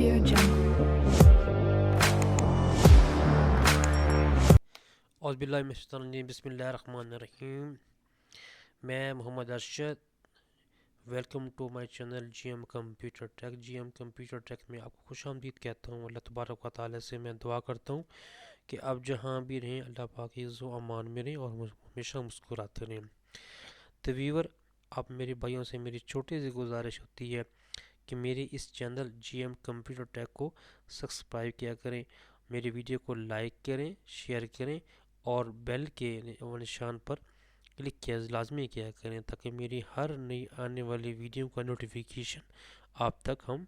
Audio Jungle. औज़ुबिल्लाहि बिस्मिल्लाहिर्रहमानिर्रहीम। मैं Mohammad Arshad. Welcome to my channel GM computer tech. GM computer tech में आपको खुशामदीद कहता हूँ। अल्लाह तबारक व तआला से मैं दुआ करता हूँ कि आप जहाँ भी रहें अल्लाह पाक इज़्ज़ो अमान में रहें और हमेशा मुस्कुराते रहें। तो व्यूअर, आप मेरे भाइयों से मेरी छोटी सी गुजारिश होती है कि मेरे इस चैनल जीएम कंप्यूटर टेक को सब्सक्राइब किया करें, मेरी वीडियो को लाइक करें, शेयर करें और बेल के निशान पर क्लिक किया लाजमी किया करें ताकि मेरी हर नई आने वाली वीडियो का नोटिफिकेशन आप तक हम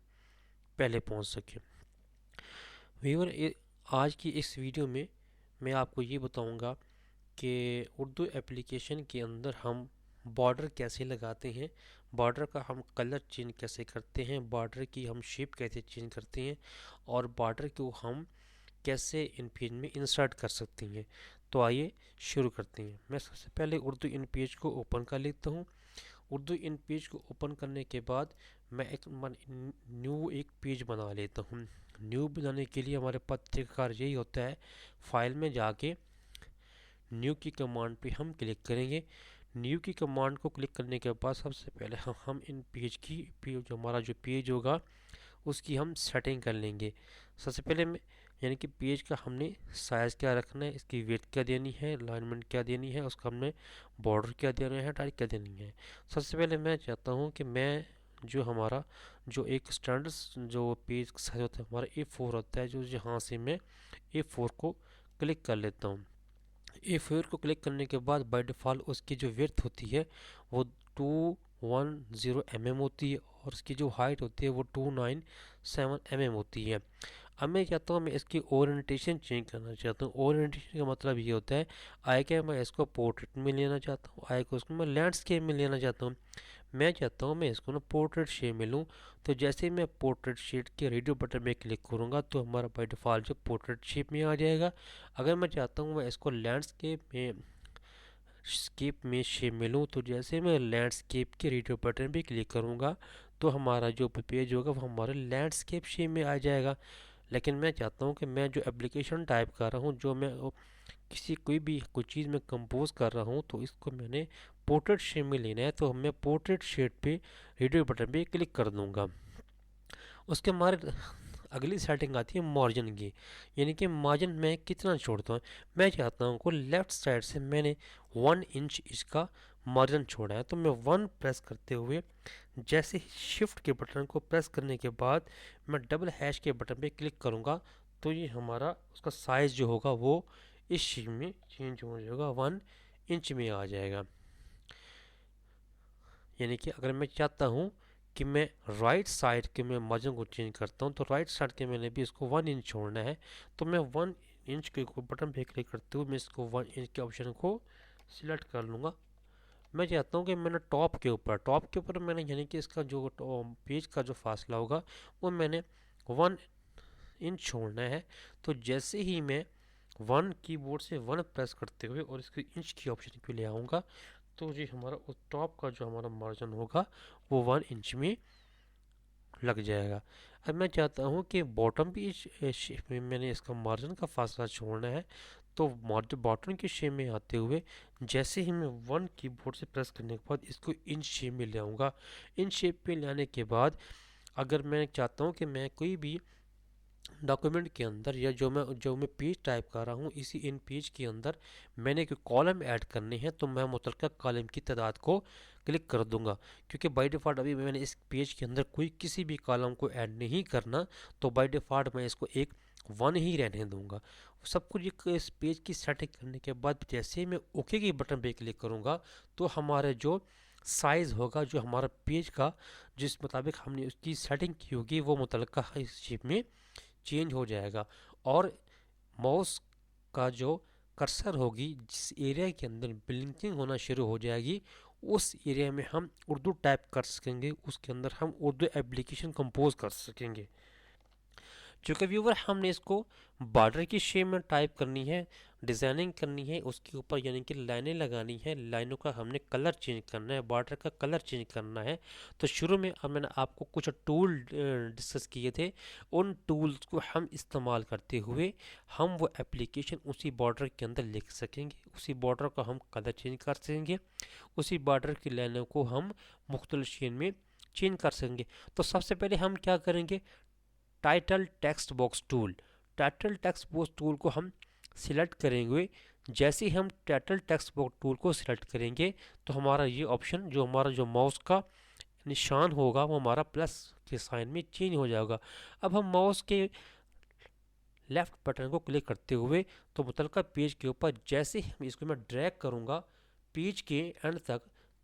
पहले पहुंच सके। व्यूअर, आज की इस वीडियो में मैं आपको ये बताऊंगा कि उर्दू एप्लीकेशन के अंदर हम बॉर्डर कैसे लगाते हैं, बॉर्डर का हम कलर चेंज कैसे करते हैं, बॉर्डर की हम शेप कैसे चेंज करते हैं और बॉर्डर को हम कैसे इन पेज में इंसर्ट कर सकते हैं। तो आइए शुरू करते हैं। मैं सबसे पहले उर्दू इन पेज को ओपन कर लेता हूँ। उर्दू इन पेज को ओपन करने के बाद मैं एक न्यू एक पेज बना लेता हूँ। न्यू बनाने के लिए हमारे पास तरीकाकार यही होता है, फाइल में जाके न्यू की कमांड पे हम क्लिक करेंगे। न्यू की कमांड को क्लिक करने के बाद सबसे पहले हम इन पेज की जो हमारा जो पेज होगा उसकी हम सेटिंग कर लेंगे। सबसे पहले मैं यानी कि पेज का हमने साइज़ क्या रखना है, इसकी विड्थ क्या देनी है, अलाइनमेंट क्या देनी है, उसका हमने बॉर्डर क्या देना है, टाइप क्या देनी है। सबसे पहले मैं चाहता हूँ कि मैं जो हमारा जो एक स्टैंडर्ड जो पेज का साइज होता है हमारा A4 होता है, जो यहाँ से मैं A4 को क्लिक कर लेता हूँ। A4 को क्लिक करने के बाद बाय डिफ़ॉल्ट उसकी जो विड्थ होती है वो 210 mm होती है और इसकी जो हाइट होती है वो 297 mm होती है। अब मैं चाहता हूँ मैं इसकी ओरिएंटेशन चेंज करना चाहता हूँ। ओरिएंटेशन का मतलब ये होता है, आए क्या मैं इसको पोर्ट्रेट में लेना चाहता हूँ, आए को उसको मैं लैंडस्केप में लेना चाहता हूँ। मैं चाहता हूँ मैं इसको ना पोर्ट्रेट शेप में लूँ। तो जैसे मैं पोर्ट्रेट शेप के रेडियो बटन में क्लिक करूँगा तो हमारा बाय डिफ़ॉल्ट जो पोर्ट्रेट शेप में आ जाएगा। अगर मैं चाहता हूँ मैं इसको लैंडस्केप में शेप में लूँ तो जैसे मैं लैंडस्केप के रेडियो बटन पे क्लिक करूँगा तो हमारा जो पेज होगा वो हमारे लैंडस्केप शेप में आ जाएगा। लेकिन मैं चाहता हूँ कि मैं जो एप्लीकेशन टाइप कर रहा हूँ, जो मैं किसी कोई भी कोई चीज़ में कंपोज कर रहा हूँ, तो इसको मैंने पोर्ट्रेट शेप में लेना है। तो मैं पोर्ट्रेट शेप पे रेडियो बटन पे क्लिक कर दूंगा। उसके हमारे अगली सेटिंग आती है मार्जिन की, यानी कि मार्जिन मैं कितना छोड़ता हूँ। मैं चाहता हूँ को लेफ़्ट साइड से मैंने 1 इंच इसका मार्जिन छोड़ा है, तो मैं 1 प्रेस करते हुए जैसे ही शिफ्ट के बटन को प्रेस करने के बाद मैं डबल हैश के बटन पे क्लिक करूँगा तो ये हमारा उसका साइज़ जो होगा वो इस शेप में चेंज हो जाएगा, 1 इंच में आ जाएगा। यानी कि अगर मैं चाहता हूँ कि मैं राइट साइड के मैं मार्जिन को चेंज करता हूँ तो राइट साइड के मैंने भी इसको 1 इंच छोड़ना है, तो मैं 1 इंच के बटन पे क्लिक करते हुए मैं इसको 1 इंच के ऑप्शन को सिलेक्ट कर लूँगा। मैं चाहता हूँ कि मैंने टॉप के ऊपर मैंने यानी कि इसका जो पेज का जो फासला होगा वो मैंने 1 इंच छोड़ना है। तो जैसे ही मैं 1 कीबोर्ड से 1 प्रेस करते हुए और इसके इंच की ऑप्शन पे ले आऊँगा तो जी हमारा उस टॉप का जो हमारा मार्जिन होगा वो 1 इंच में लग जाएगा। अब मैं चाहता हूँ कि बॉटम भी इस शेप में मैंने इसका मार्जिन का फासला छोड़ना है, तो बॉटम के शेप में आते हुए जैसे ही मैं 1 कीबोर्ड से प्रेस करने के बाद इसको इन शेप में ले आऊँगा। इन शेप पे लाने के बाद अगर मैं चाहता हूँ कि मैं कोई भी डॉक्यूमेंट के अंदर या जो मैं पेज टाइप कर रहा हूँ इसी इन पेज के अंदर मैंने कोई कॉलम ऐड करने हैं तो मैं मुतलका कॉलम की तादाद को क्लिक कर दूंगा, क्योंकि बाय डिफ़ॉल्ट अभी मैंने इस पेज के अंदर कोई किसी भी कॉलम को ऐड नहीं करना, तो बाय डिफ़ॉल्ट मैं इसको एक 1 ही रहने दूंगा। सब कुछ इस पेज की सेटिंग करने के बाद जैसे ही मैं ओके के बटन पे क्लिक करूँगा तो हमारे जो साइज़ होगा जो हमारा पेज का जिस मुताबिक हमने उसकी सेटिंग की होगी वो मुतलका इस शेप में चेंज हो जाएगा और माउस का जो कर्सर होगी जिस एरिया के अंदर ब्लिंकिंग होना शुरू हो जाएगी उस एरिया में हम उर्दू टाइप कर सकेंगे, उसके अंदर हम उर्दू एप्लीकेशन कंपोज कर सकेंगे। चूँकि व्यूवर हमने इसको बॉर्डर की शेप में टाइप करनी है, डिज़ाइनिंग करनी है उसके ऊपर, यानी कि लाइनें लगानी है, लाइनों का हमने कलर चेंज करना है, बॉर्डर का कलर चेंज करना है। तो शुरू में अब मैंने आपको कुछ टूल डिस्कस किए थे, उन टूल्स को हम इस्तेमाल करते हुए हम वो एप्लीकेशन उसी बॉर्डर के अंदर लिख सकेंगे, उसी बॉर्डर का हम कलर चेंज कर सकेंगे, उसी बॉर्डर की लाइनों को हम मुख्तलिफ शेड में चेंज कर सकेंगे। तो सबसे पहले हम क्या करेंगे, title text box tool, title text box tool को हम सिलेक्ट करेंगे। जैसे ही हम टाइटल टेक्स्ट बॉक्स टूल को सिलेक्ट करेंगे तो हमारा ये ऑप्शन, जो हमारा जो माउस का निशान होगा वो हमारा प्लस के साइन में चेंज हो जाएगा। अब हम माउस के लेफ्ट बटन को क्लिक करते हुए तो मुतलका पेज के ऊपर जैसे ही हम इसको मैं ड्रैग करूँगा पेज के एंड तक,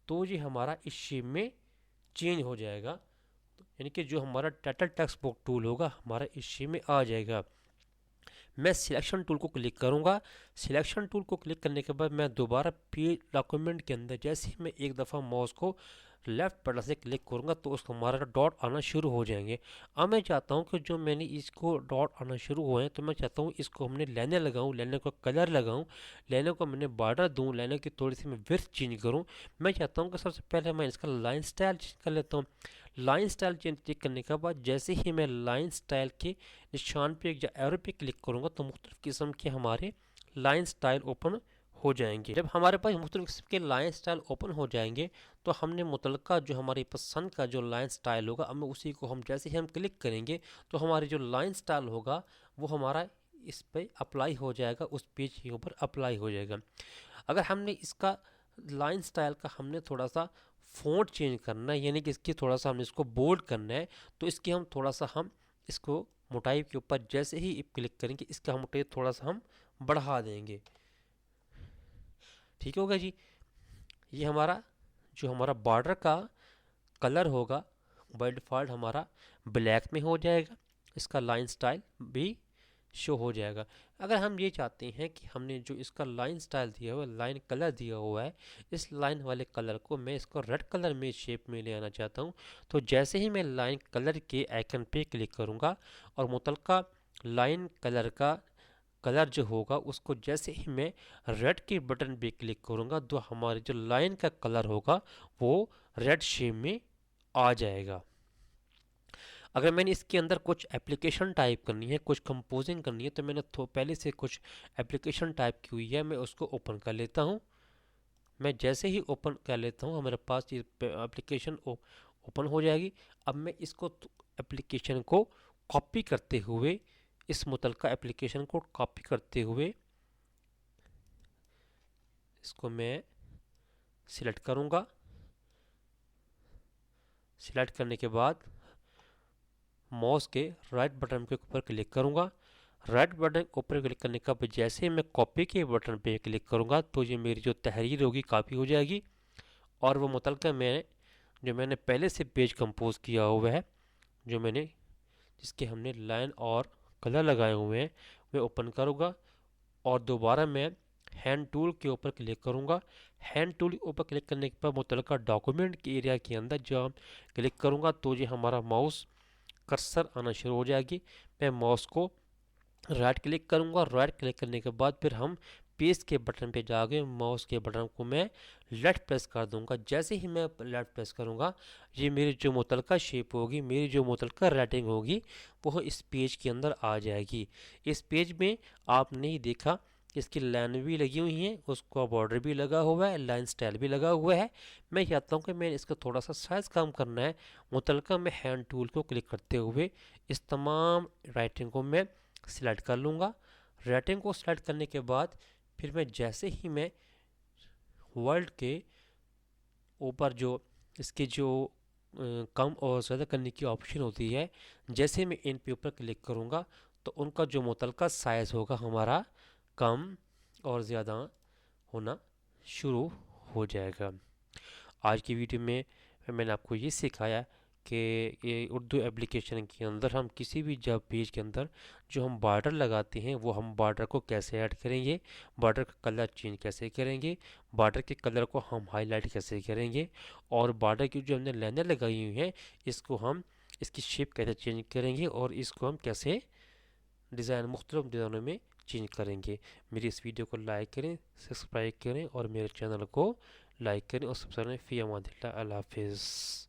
तो ये हमारा इस शेप में चेंज हो जाएगा, यानी कि जो हमारा टाइटल टेक्स्ट बॉक्स टूल होगा हमारा इस शेप में आ जाएगा। मैं सिलेक्शन टूल को क्लिक करूंगा। सिलेक्शन टूल को क्लिक करने के बाद मैं दोबारा पेज डॉक्यूमेंट के अंदर जैसे ही मैं एक दफ़ा माउस को लेफ्ट बटन से क्लिक करूंगा तो उसको हमारा डॉट आना शुरू हो जाएंगे। अब मैं चाहता हूं कि जो मैंने इसको डॉट आना शुरू हुए हैं तो मैं चाहता हूं इसको हमने लाइनें लगाऊं, लाइनों का कलर लगाऊं, लाइनों को मैंने बॉर्डर दूं, लाइनों की थोड़ी सी मैं विड्थ चेंज करूं। मैं चाहता हूं कि सबसे पहले मैं इसका लाइन स्टाइल चेंज कर लेता हूं। लाइन स्टाइल चेंज करने के बाद जैसे ही मैं लाइन स्टाइल के निशान पे या एरो पे क्लिक करूंगा तो मुख्तलिफ किस्म के हमारे लाइन स्टाइल ओपन हो जाएंगे। जब हमारे पास मुख्तलिफ किस्म के लाइन स्टाइल ओपन हो जाएंगे तो हमने मुतलका जो हमारी पसंद का जो लाइन स्टाइल होगा, अब उसी को हम जैसे ही हम क्लिक करेंगे तो हमारी जो लाइन स्टाइल होगा वो हमारा इस पे अप्लाई हो जाएगा, उस पेज के ऊपर अप्लाई हो जाएगा। अगर हमने इसका लाइन स्टाइल का हमने थोड़ा सा फ़ॉन्ट चेंज करना है, यानी कि इसकी थोड़ा सा हमने इसको बोल्ड करना है, तो इसकी हम थोड़ा सा हम इसको मोटाई के ऊपर जैसे ही क्लिक करेंगे इसका हम मोटाई थोड़ा सा हम बढ़ा देंगे। ठीक होगा जी। ये हमारा जो हमारा बॉर्डर का कलर होगा बाय डिफ़ॉल्ट हमारा ब्लैक में हो जाएगा, इसका लाइन स्टाइल भी शो हो जाएगा। अगर हम ये चाहते हैं कि हमने जो इसका लाइन स्टाइल दिया हुआ है, लाइन कलर दिया हुआ है, इस लाइन वाले कलर को मैं इसको रेड कलर में शेप में ले आना चाहता हूँ, तो जैसे ही मैं लाइन कलर के आइकन पे क्लिक करूँगा और मुतलका लाइन कलर का कलर जो होगा उसको जैसे ही मैं रेड के बटन पे क्लिक करूँगा तो हमारी जो लाइन का कलर होगा वो रेड शेप में आ जाएगा। अगर मैंने इसके अंदर कुछ एप्लीकेशन टाइप करनी है, कुछ कंपोजिंग करनी है, तो मैंने पहले से कुछ एप्लीकेशन टाइप की हुई है, मैं उसको ओपन कर लेता हूँ। मैं जैसे ही ओपन कर लेता हूँ हमारे पास ये एप्लीकेशन ओपन हो जाएगी। अब मैं इसको एप्लीकेशन को कॉपी करते हुए, इस मुतलका एप्लीकेशन को कॉपी करते हुए इसको मैं सिलेक्ट करूँगा। सिलेक्ट करने के बाद माउस के राइट बटन के ऊपर क्लिक करूँगा। राइट बटन ऊपर क्लिक करने का जैसे ही मैं कॉपी के बटन पे क्लिक करूँगा तो ये मेरी जो तहरीर होगी कॉपी हो जाएगी और वो मुतलका मैंने पहले से पेज कंपोज किया हुआ है, जो मैंने जिसके हमने लाइन और कलर लगाए हुए हैं, मैं ओपन करूँगा और दोबारा मैं हैंड टूल के ऊपर क्लिक करूँगा। हैंड टूल के ऊपर क्लिक करने के बाद मुतलका डॉक्यूमेंट के एरिया के अंदर जब क्लिक करूँगा तो ये हमारा माउस कर्सर आना शुरू हो जाएगी। मैं माउस को राइट क्लिक करूँगा, राइट क्लिक करने के बाद फिर हम पेज के बटन पे जाके माउस के बटन को मैं लेफ्ट प्रेस कर दूंगा। जैसे ही मैं लेफ्ट प्रेस करूँगा ये मेरी जो मुतलका शेप होगी, मेरी जो मुतलका राइटिंग होगी वो इस पेज के अंदर आ जाएगी। इस पेज में आपने ही देखा इसकी लाइन भी लगी हुई है, उसका बॉर्डर भी लगा हुआ है, लाइन स्टाइल भी लगा हुआ है। मैं चाहता हूँ कि मैं इसका थोड़ा सा साइज़ कम करना है, मुतलका मैं हैंड टूल को क्लिक करते हुए इस तमाम राइटिंग को मैं सिलेक्ट कर लूँगा। राइटिंग को सिलेक्ट करने के बाद फिर मैं जैसे ही मैं वर्ल्ड के ऊपर जो इसके जो कम और ज़्यादा करने की ऑप्शन होती है, जैसे मैं इन पे ऊपर क्लिक करूँगा तो उनका जो मुतलका साइज़ होगा हमारा कम और ज़्यादा होना शुरू हो जाएगा। आज की वीडियो में मैंने आपको ये सिखाया कि ये उर्दू एप्लीकेशन के अंदर हम किसी भी जब पेज के अंदर जो हम बॉर्डर लगाते हैं वो हम बॉर्डर को कैसे ऐड करेंगे, बॉर्डर का कलर चेंज कैसे करेंगे, बॉर्डर के कलर को हम हाईलाइट कैसे करेंगे और बॉर्डर की जो हमने लाइनें लगाई हुई हैं इसको हम इसकी शेप कैसे चेंज करेंगे और इसको हम कैसे डिज़ाइन मुख्तलिफ डिज़ाइनों में चेंज करेंगे। मेरी इस वीडियो को लाइक करें, सब्सक्राइब करें और मेरे चैनल को लाइक करें और सब्सक्राइब करें। फ़ी अमानिल्लाह, अल्लाह हाफिज़।